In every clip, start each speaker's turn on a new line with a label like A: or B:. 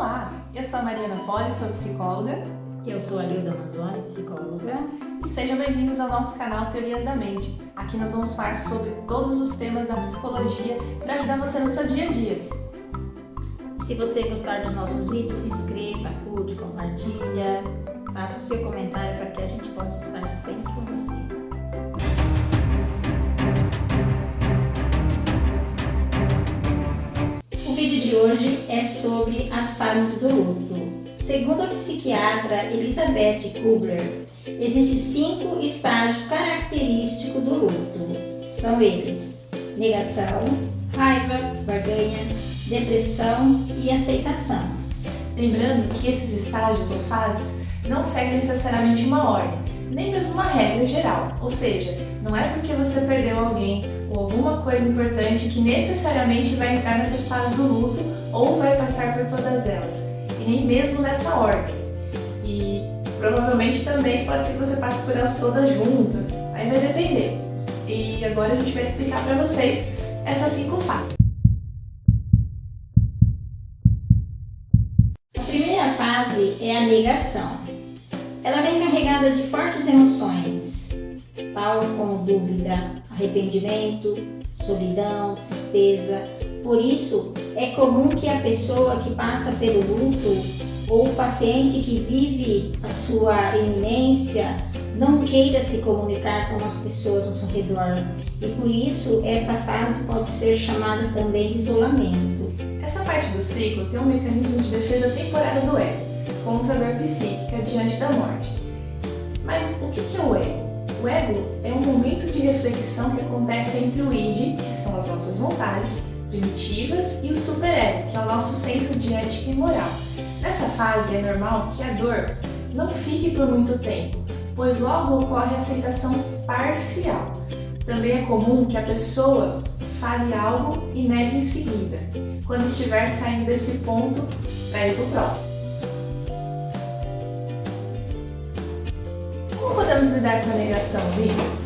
A: Olá, eu sou a Mariana Poli, sou psicóloga.
B: Eu sou a Lilda Mazzoni, psicóloga.
A: E sejam bem-vindos ao nosso canal Teorias da Mente. Aqui nós vamos falar sobre todos os temas da psicologia para ajudar você no seu dia a dia.
B: Se você gostar dos nossos vídeos, se inscreva, curte, compartilha, faça o seu comentário para que a gente possa estar sempre com você. O vídeo de hoje é sobre as fases do luto. Segundo a psiquiatra Elizabeth Kubler, existem 5 estágios característicos do luto. São eles: negação, raiva, barganha, depressão e aceitação.
A: Lembrando que esses estágios ou fases não seguem necessariamente uma ordem, nem mesmo uma regra geral. Ou seja, não é porque você perdeu alguém ou alguma coisa importante que necessariamente vai entrar nessas fases do luto ou vai passar por todas elas, e nem mesmo nessa ordem. E provavelmente também pode ser que você passe por elas todas juntas, aí vai depender. E agora a gente vai explicar para vocês essas 5 fases.
B: A primeira fase é a negação. Ela vem carregada de fortes emoções, tal como dúvida, arrependimento, solidão, tristeza. Por isso, é comum que a pessoa que passa pelo luto ou o paciente que vive a sua iminência não queira se comunicar com as pessoas ao seu redor. E por isso, esta fase pode ser chamada também de isolamento.
A: Essa parte do ciclo tem um mecanismo de defesa temporário do ego contra a dor psíquica diante da morte. Mas o que é o ego? O ego é um momento de reflexão que acontece entre o id, que são as nossas vontades primitivas, e o superego, que é o nosso senso de ética e moral. Nessa fase é normal que a dor não fique por muito tempo, pois logo ocorre a aceitação parcial. Também é comum que a pessoa fale algo e negue em seguida, quando estiver saindo desse ponto para ir para o próximo. Como podemos lidar com a negação, Vitor?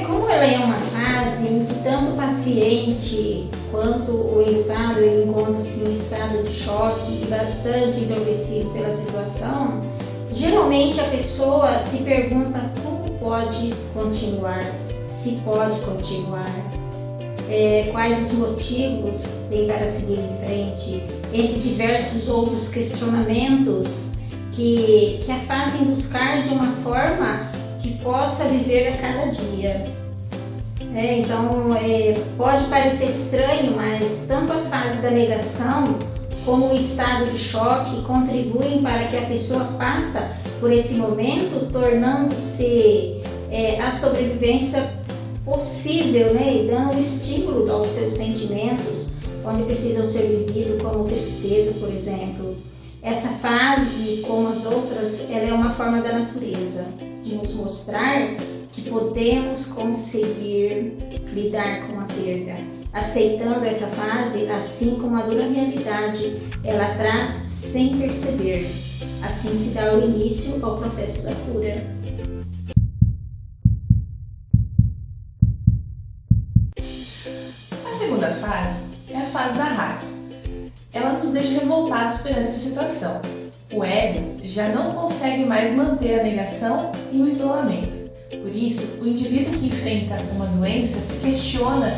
B: Como ela é uma fase em que tanto o paciente quanto o enlutado encontra-se em estado de choque e bastante entorpecido pela situação, geralmente a pessoa se pergunta como pode continuar, se pode continuar, quais os motivos tem para seguir em frente, entre diversos outros questionamentos que a fazem buscar de uma forma que possa viver a cada dia. Então, pode parecer estranho, mas tanto a fase da negação como o estado de choque contribuem para que a pessoa passe por esse momento, tornando-se a sobrevivência possível, e dando estímulo aos seus sentimentos, onde precisam ser vividos, como tristeza, por exemplo. Essa fase, como as outras, ela é uma forma da natureza de nos mostrar que podemos conseguir lidar com a perda. Aceitando essa fase, assim como a dura realidade, ela traz sem perceber. Assim se dá o início ao processo da cura.
A: A segunda fase é a fase da raiva. Ela nos deixa revoltados perante a situação. O ego já não consegue mais manter a negação e o isolamento. Por isso, o indivíduo que enfrenta uma doença se questiona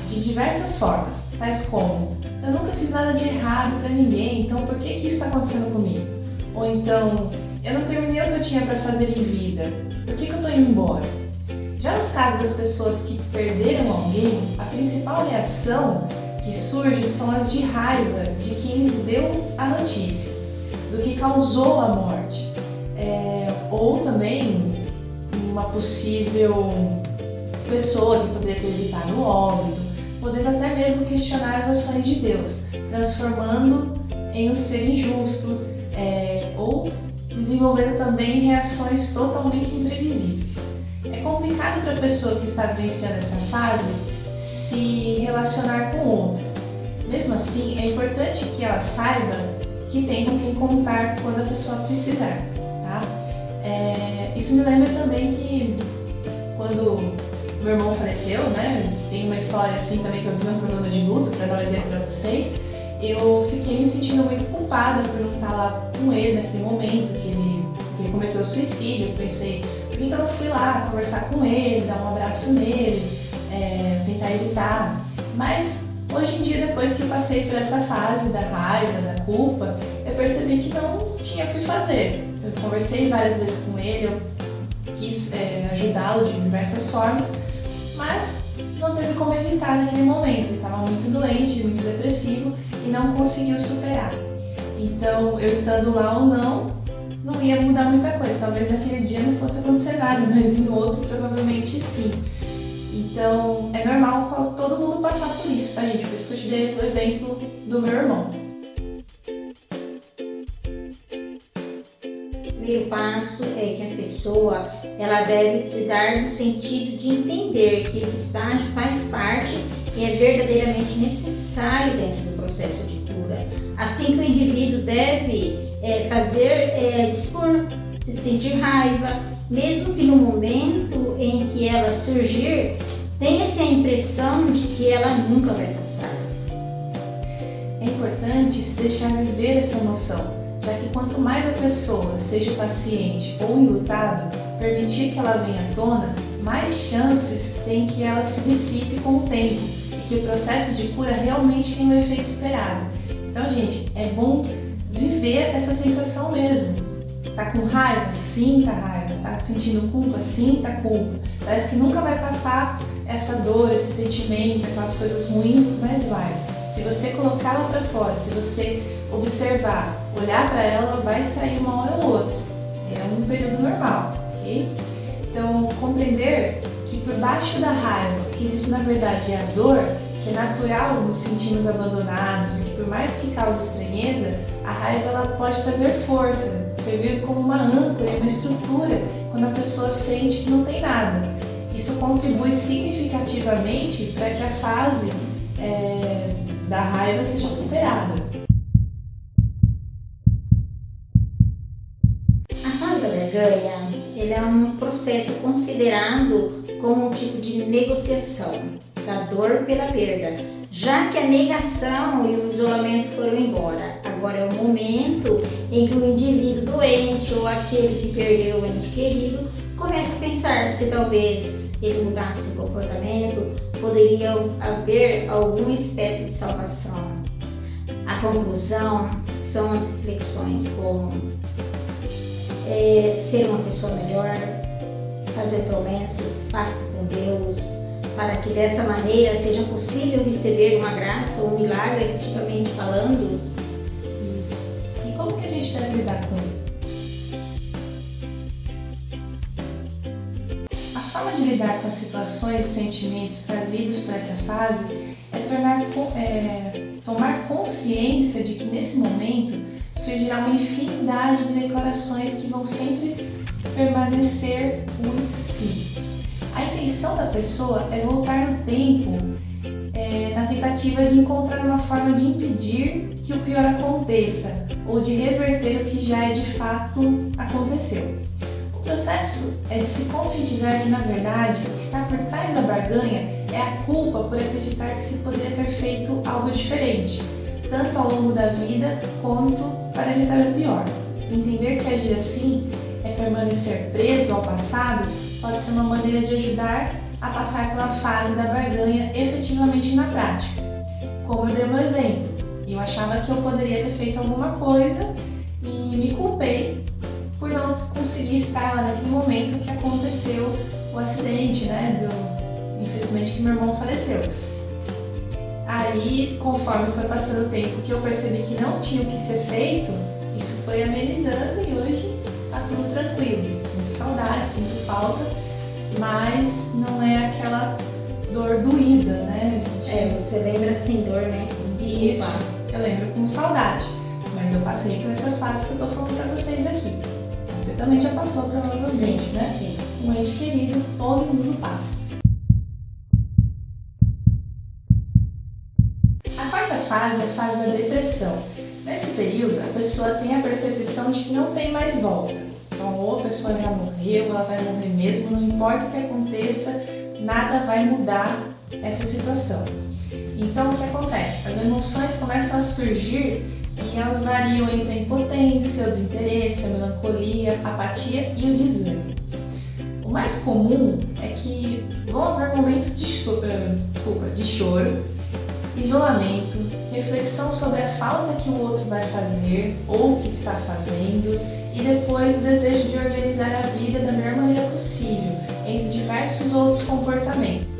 A: de diversas formas, tais como: eu nunca fiz nada de errado para ninguém, então por que isso está acontecendo comigo? Ou então, eu não terminei o que eu tinha para fazer em vida, por que eu estou indo embora? Já nos casos das pessoas que perderam alguém, a principal reação que surge são as de raiva de quem lhes deu a notícia, do que causou a morte, ou também uma possível pessoa que poderia ter evitado o óbito, podendo até mesmo questionar as ações de Deus, transformando em um ser injusto, ou desenvolvendo também reações totalmente imprevisíveis. É complicado para a pessoa que está vivenciando essa fase se relacionar com outra. Mesmo assim, é importante que ela saiba que tem com quem contar quando a pessoa precisar, tá? Isso me lembra também que quando meu irmão faleceu, tem uma história assim também que eu vi um programa de luto, para dar um exemplo para vocês, eu fiquei me sentindo muito culpada por não estar lá com ele naquele momento que ele cometeu suicídio. Eu pensei, por que eu não fui lá conversar com ele, dar um abraço nele, tentar evitar? Mas hoje em dia, depois que eu passei por essa fase da raiva, da culpa, eu percebi que não tinha o que fazer. Eu conversei várias vezes com ele, eu quis ajudá-lo de diversas formas, mas não teve como evitar naquele momento. Ele estava muito doente, muito depressivo e não conseguiu superar. Então, eu estando lá ou não ia mudar muita coisa. Talvez naquele dia não fosse acontecer nada, mas em outro provavelmente sim. Então, é normal todo mundo passar por isso, tá, gente? Por isso que eu te dei o exemplo do meu irmão.
B: O primeiro passo é que a pessoa ela deve se dar no sentido de entender que esse estágio faz parte e é verdadeiramente necessário dentro do processo de cura. Assim que o indivíduo deve dispor, sentir raiva, mesmo que no momento em que ela surgir, tenha-se a impressão de que ela nunca vai passar.
A: É importante se deixar viver essa emoção, já que quanto mais a pessoa, seja paciente ou enlutada, permitir que ela venha à tona, mais chances tem que ela se dissipe com o tempo e que o processo de cura realmente tenha o efeito esperado. Então, gente, é bom viver essa sensação mesmo. Tá com raiva? Sinta raiva. Tá sentindo culpa? Sinta culpa. Parece que nunca vai passar essa dor, esse sentimento, aquelas coisas ruins, mas vai. Se você colocá-la para fora, se você observar, olhar para ela, vai sair uma hora ou outra. É um período normal, ok? Então, compreender que por baixo da raiva, que existe na verdade é a dor, que é natural nos sentirmos abandonados, que por mais que cause estranheza, a raiva ela pode trazer força, servir como uma âncora, uma estrutura, quando a pessoa sente que não tem nada. Isso contribui significativamente para que a fase da raiva seja superada.
B: A fase da barganha ele é um processo considerado como um tipo de negociação da dor pela perda, já que a negação e o isolamento foram embora. Agora é o momento em que o indivíduo doente ou aquele que perdeu o ente querido começa a pensar se talvez ele mudasse o comportamento, poderia haver alguma espécie de salvação. A conclusão são as reflexões como ser uma pessoa melhor, fazer promessas, pacto com Deus, para que dessa maneira seja possível receber uma graça ou um milagre, efetivamente falando.
A: Isso. E como que a gente deve lidar com isso? A forma de lidar com as situações e sentimentos trazidos por essa fase é tomar consciência de que nesse momento surgirá uma infinidade de declarações que vão sempre permanecer em si. A intenção da pessoa é voltar no tempo na tentativa de encontrar uma forma de impedir que o pior aconteça ou de reverter o que já de fato aconteceu. O processo é de se conscientizar que, na verdade, o que está por trás da barganha é a culpa por acreditar que se poderia ter feito algo diferente, tanto ao longo da vida quanto para evitar o pior. Entender que agir assim é permanecer preso ao passado pode ser uma maneira de ajudar a passar pela fase da barganha efetivamente na prática. Como eu dei um exemplo, eu achava que eu poderia ter feito alguma coisa e me culpei por não conseguir estar lá naquele momento que aconteceu o acidente, infelizmente que meu irmão faleceu. Aí, conforme foi passando o tempo que eu percebi que não tinha o que ser feito, isso foi amenizando e hoje tá tudo tranquilo. Sinto saudade, sinto falta, mas não é aquela dor doída, né, gente?
B: Você lembra sem dor, né?
A: Isso, eu lembro com saudade, mas eu passei por essas fases que eu tô falando pra vocês aqui. Você também já passou, provavelmente,
B: sim,
A: né?
B: Sim.
A: Um ente querido, todo mundo passa. A quarta fase é a fase da depressão. Nesse período, a pessoa tem a percepção de que não tem mais volta. Então, ou a pessoa já morreu, ela vai morrer mesmo, não importa o que aconteça, nada vai mudar essa situação. Então, o que acontece? As emoções começam a surgir e elas variam entre a impotência, o desinteresse, a melancolia, a apatia e o desânimo. O mais comum é que vão haver momentos de choro, isolamento, reflexão sobre a falta que o outro vai fazer ou que está fazendo e depois o desejo de organizar a vida da melhor maneira possível, entre diversos outros comportamentos.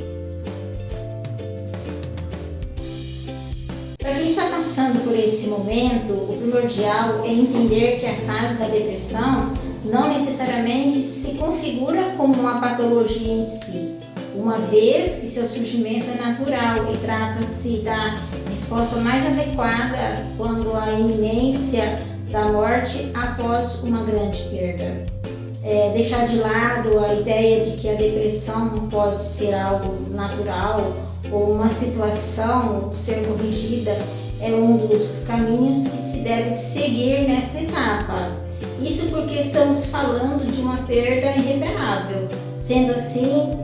B: Para quem está passando por esse momento, o primordial é entender que a fase da depressão não necessariamente se configura como uma patologia em si, uma vez que seu surgimento é natural e trata-se da resposta mais adequada quando a iminência da morte após uma grande perda. Deixar de lado a ideia de que a depressão pode ser algo natural ou uma situação ser corrigida é um dos caminhos que se deve seguir nesta etapa. Isso porque estamos falando de uma perda irreparável. Sendo assim,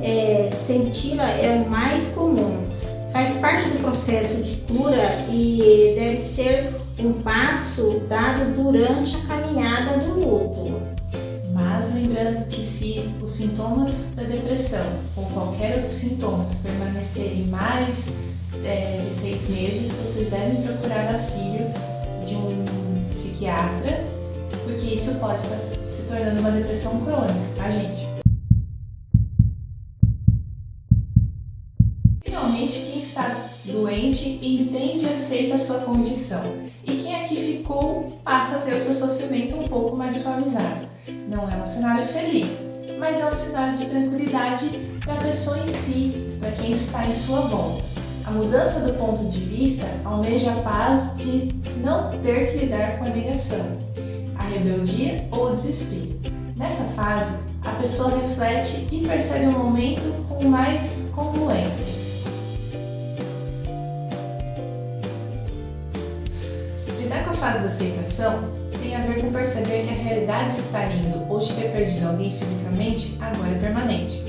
B: senti-la é o mais comum. Faz parte do processo de cura e deve ser um passo dado durante a caminhada do luto.
A: Mas lembrando que se os sintomas da depressão ou qualquer outros sintomas permanecerem mais de 6 meses, vocês devem procurar auxílio de um psiquiatra, porque isso pode estar se tornando uma depressão crônica, tá, gente? Finalmente, quem está doente entende e aceita a sua condição. E quem aqui ficou passa a ter o seu sofrimento um pouco mais suavizado. Não é um cenário feliz, mas é um cenário de tranquilidade para a pessoa em si, para quem está em sua volta. A mudança do ponto de vista almeja a paz de não ter que lidar com a negação, a rebeldia ou o desespero. Nessa fase, a pessoa reflete e percebe o momento com mais congruência. Lidar com a fase da aceitação tem a ver com perceber que a realidade de estar indo ou de ter perdido alguém fisicamente agora é permanente.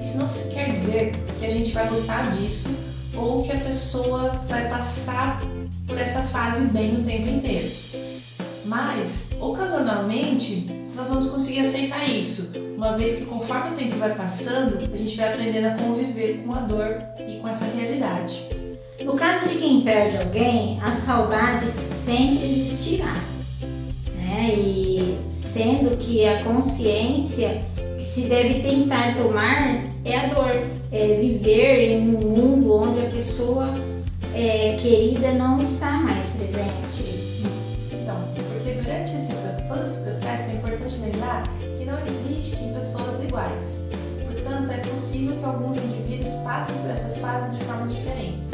A: Isso não quer dizer que a gente vai gostar disso ou que a pessoa vai passar por essa fase bem o tempo inteiro. Mas, ocasionalmente, nós vamos conseguir aceitar isso, uma vez que conforme o tempo vai passando, a gente vai aprendendo a conviver com a dor e com essa realidade.
B: No caso de quem perde alguém, a saudade sempre existirá, né? E sendo que a consciência que se deve tentar tomar é a dor, é viver em um mundo onde a pessoa querida não está mais presente.
A: Então, porque durante todo esse processo é importante lembrar que não existem pessoas iguais. Portanto, é possível que alguns indivíduos passem por essas fases de formas diferentes.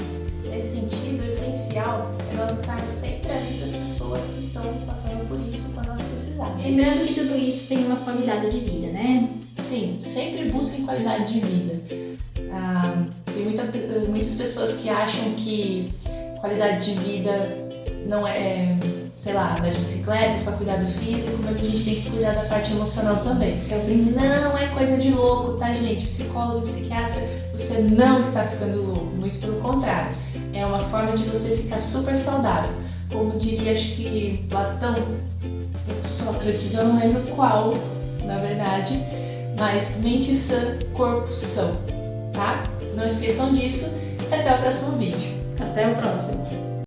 A: Nesse sentido, o essencial é nós estarmos sempre ali para as pessoas que estão passando por isso quando nós precisarmos.
B: Lembrando que tudo isso tem uma qualidade de vida, né?
A: Sim, sempre busquem qualidade de vida. Tem muitas pessoas que acham que qualidade de vida não é, sei lá, andar de bicicleta, só cuidar do físico, mas a gente tem que cuidar da parte emocional também.
B: É o principal.
A: Não é coisa de louco, tá, gente? Psicólogo, psiquiatra, você não está ficando louco, muito pelo contrário. É uma forma de você ficar super saudável. Como diria, acho que Platão, Sócrates, eu não lembro qual, na verdade, mas mente sã, corpo são, tá? Não esqueçam disso e até o próximo vídeo.
B: Até o próximo.